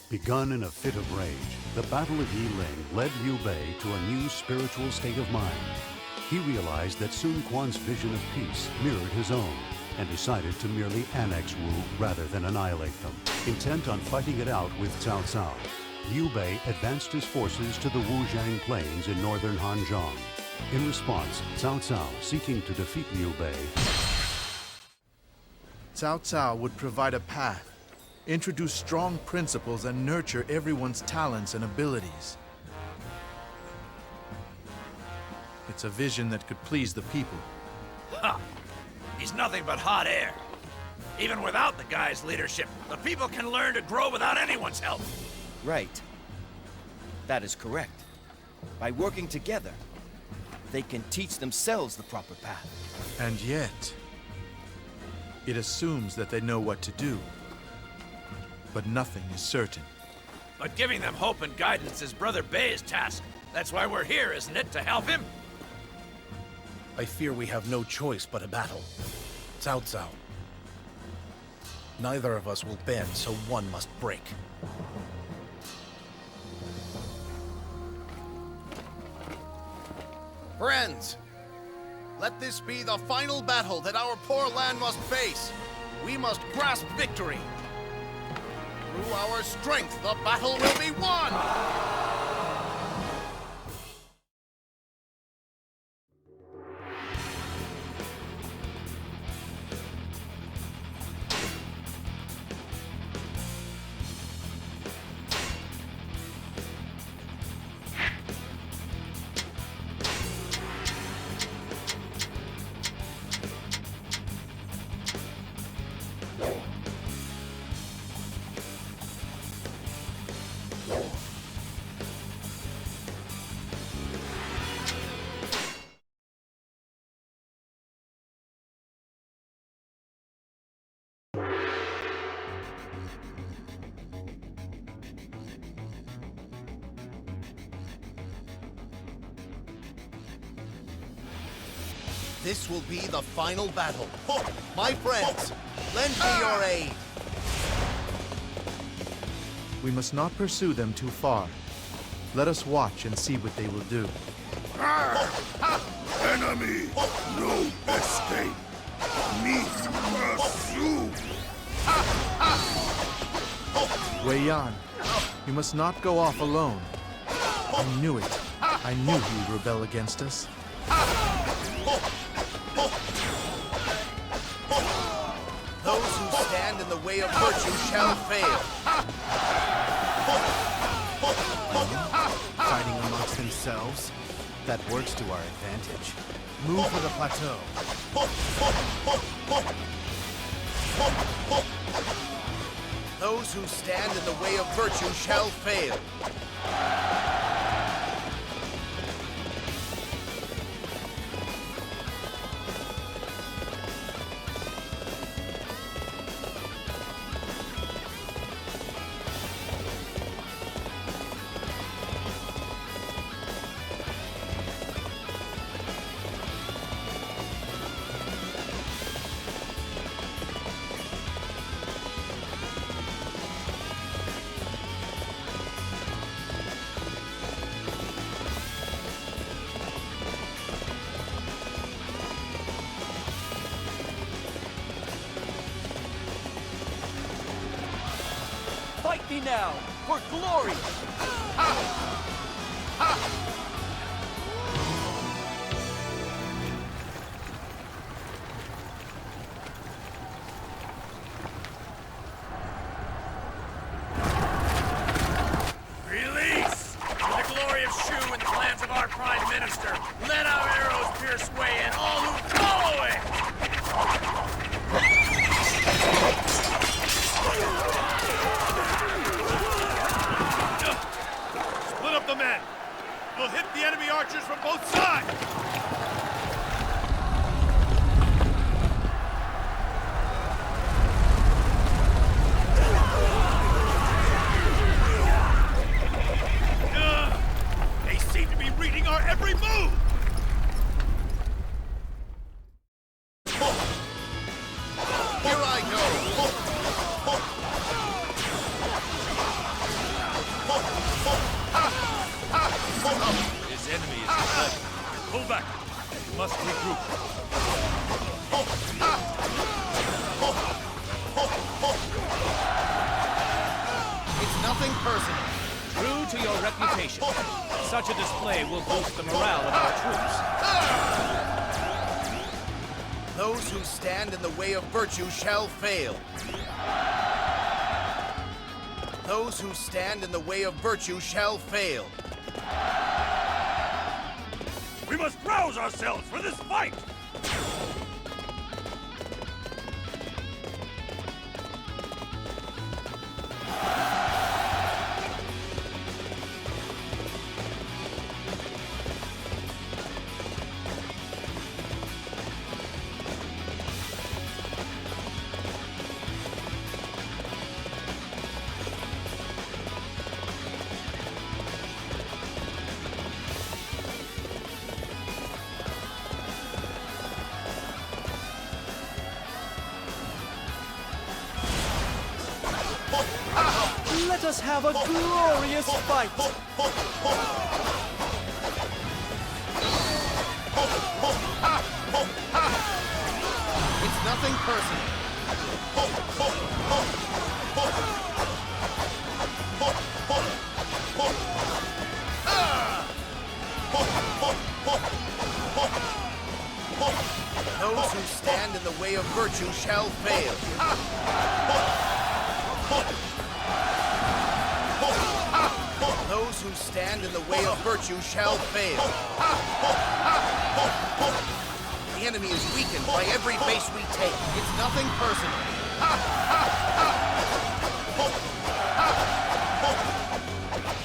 Begun in a fit of rage, the Battle of Yiling led Liu Bei to a new spiritual state of mind. He realized that Sun Quan's vision of peace mirrored his own, and decided to merely annex Wu rather than annihilate them. Intent on fighting it out with Cao Cao, Liu Bei advanced his forces to the Wujiang Plains in northern Hanzhong. In response, Cao Cao, seeking to defeat Liu Bei, Cao Cao would provide a path, introduce strong principles, and nurture everyone's talents and abilities. It's a vision that could please the people. Ha! He's nothing but hot air. Even without the guy's leadership, the people can learn to grow without anyone's help. Right. That is correct. By working together, they can teach themselves the proper path. And yet, it assumes that they know what to do. But nothing is certain. But giving them hope and guidance is Brother Bei's task. That's why we're here, isn't it? To help him? I fear we have no choice but a battle. Cao Cao. Neither of us will bend, so one must break. Friends, let this be the final battle that our poor land must face. We must grasp victory. Through our strength, the battle will be won! This will be the final battle. Oh, my friends, lend me your aid. We must not pursue them too far. Let us watch and see what they will do. Enemy, no escape. Meet pursue. Wei Yan, you must not go off alone. I knew it. I knew he would rebel against us. Those who stand in the way of virtue shall fail. Fighting amongst themselves? That works to our advantage. Move for the plateau. Those who stand in the way of virtue shall fail. Fight me now, for glory! Release! For the glory of Shu and the plans of our Prime Minister, let our arrows pierce Wei and all who follow it! Split up the men! We'll hit the enemy archers from both sides! They seem to be reading our every move! Here I go! nothing personal. True to your reputation, such a display will boost the morale of our troops. Those who stand in the way of virtue shall fail. Those who stand in the way of virtue shall fail. We must rouse ourselves for this fight! Let us have a glorious fight! It's nothing personal. Those who stand in the way of virtue shall fail. Those who stand in the way of virtue shall fail. The enemy is weakened by every base we take. It's nothing personal.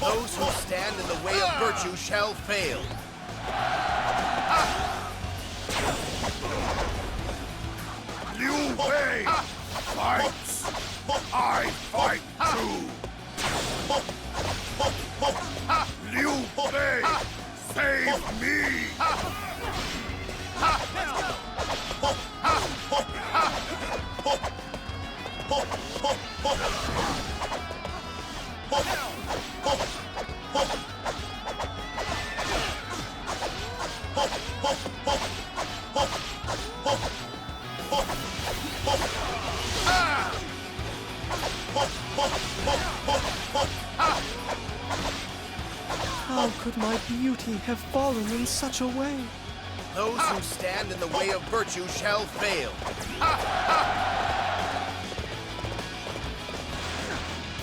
Those who stand in the way of virtue shall fail. Liu Bei fights. I fight too. Liu Bei, save me! How could my beauty have fallen in such a way? Those who stand in the way of virtue shall fail.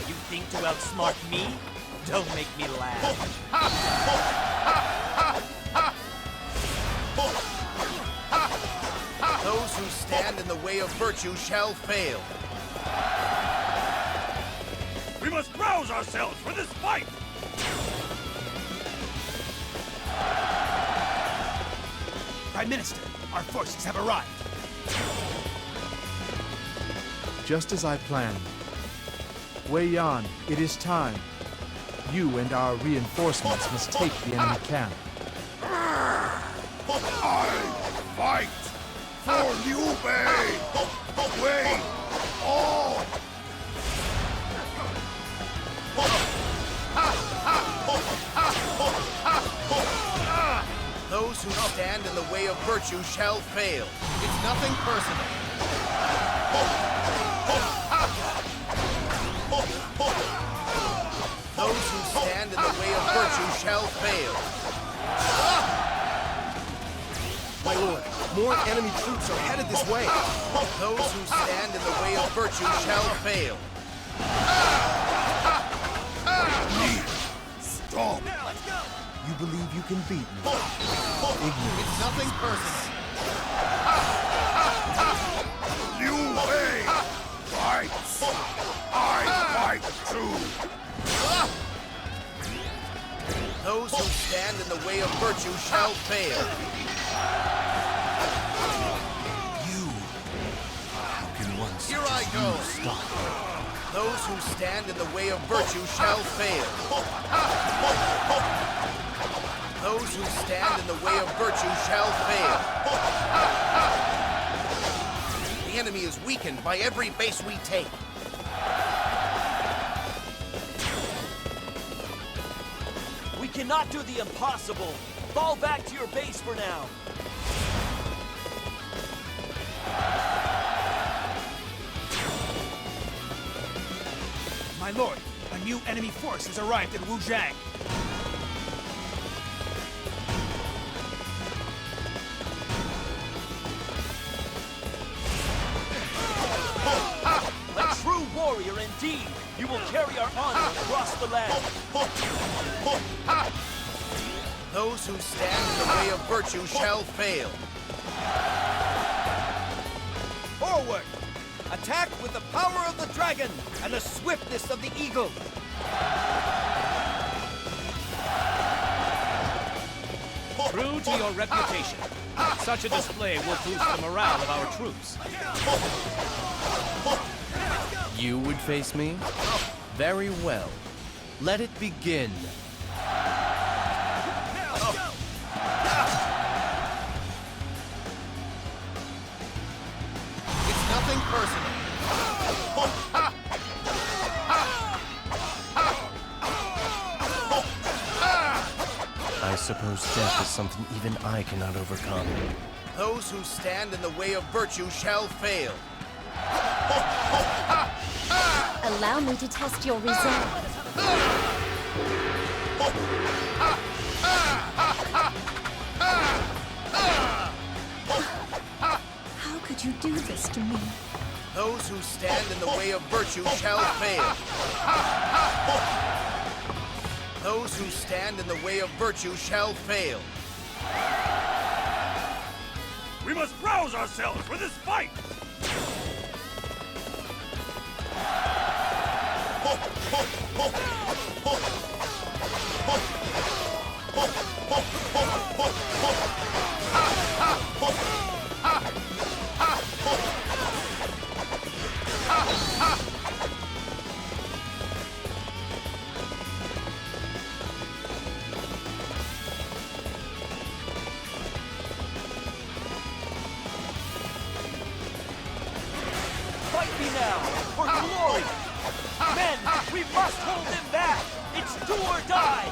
You think to outsmart me? Don't make me laugh. Those who stand in the way of virtue shall fail. We must rouse ourselves for this fight! Prime Minister, our forces have arrived. Just as I planned. Wei Yan, it is time. You and our reinforcements must take the enemy camp. I fight for Liu Bei! Wait! All! Those who stand in the way of virtue shall fail. It's nothing personal. Those who stand in the way of virtue shall fail. My lord, more enemy troops are headed this way. Those who stand in the way of virtue shall fail. Stop! You believe you can beat me? Ignorant. It's nothing personal. Liu Bei fights! I fight too! Those who stand in the way of virtue shall fail. How can one Here I go. stop? Those who stand in the way of virtue shall fail. Those who stand in the way of virtue shall fail. The enemy is weakened by every base we take. We cannot do the impossible. Fall back to your base for now. My lord, an new enemy force has arrived at Wujiang. A true warrior indeed! You will carry our honor across the land. Those who stand in the way of virtue shall fail. Forward! Attack with the power of the dragon and the swiftness of the eagle! True to your reputation, such a display will boost the morale of our troops. You would face me? Very well. Let it begin. It's nothing personal. I suppose death is something even I cannot overcome. Those who stand in the way of virtue shall fail. Allow me to test your resolve. How could you do this to me? Those who stand in the way of virtue shall fail. Those who stand in the way of virtue shall fail. We must rouse ourselves for this fight! Fight me now, for glory! Men, we must hold them back! It's do or die!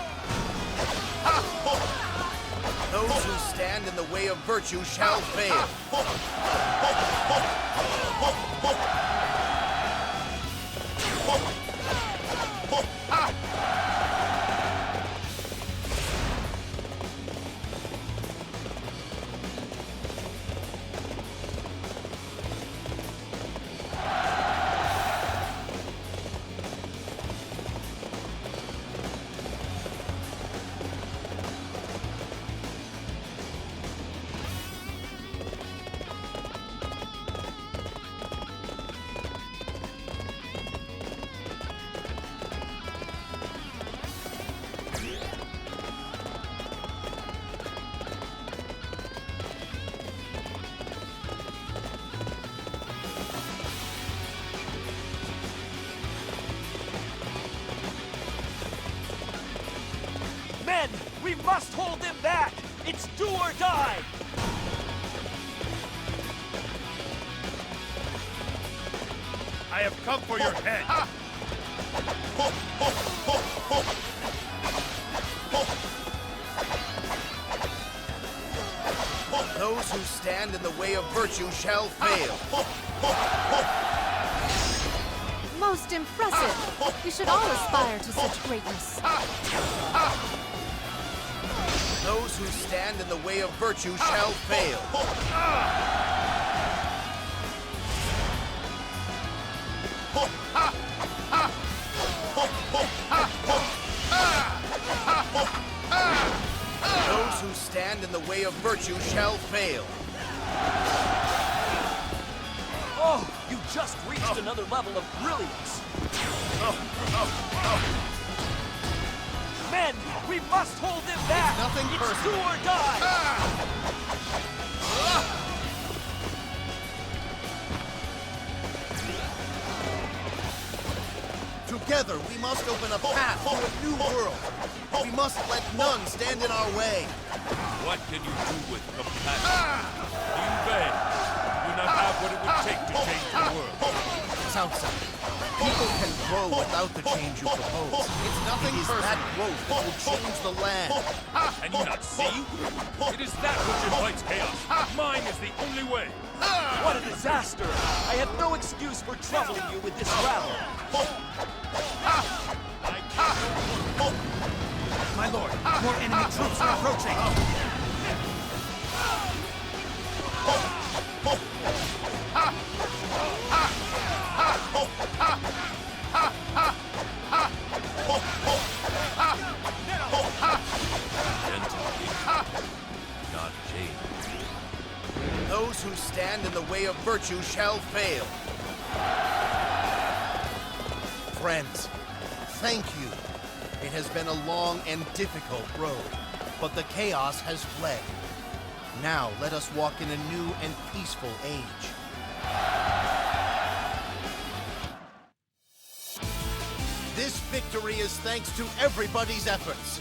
Those who stand in the way of virtue shall fail. Men, we must hold them back! It's do or die! I have come for your head! Those who stand in the way of virtue shall fail. Most impressive. We should all aspire to such greatness. Those who stand in the way of virtue shall fail. Those who stand in the way of virtue shall fail. Oh, you just reached another level of brilliance! Men, we must hold them back! Nothing it's personal. do or die! Together, we must open a path to a new world. We must let none stand in our way. What can you do with compassion? Liu Bei, you do not have what it would take to change the world. Southside, people can grow without the change you propose. It's nothing personal. That growth that will change the land. Can you not see? It is that which invites chaos. Mine is the only way. What a disaster! I have no excuse for troubling you with this rabble. More enemy troops are approaching. Not change. Those who stand in the way of virtue shall fail. Friends, thank you. It has been a long and difficult road, but the chaos has fled. Now let us walk in a new and peaceful age. This victory is thanks to everybody's efforts.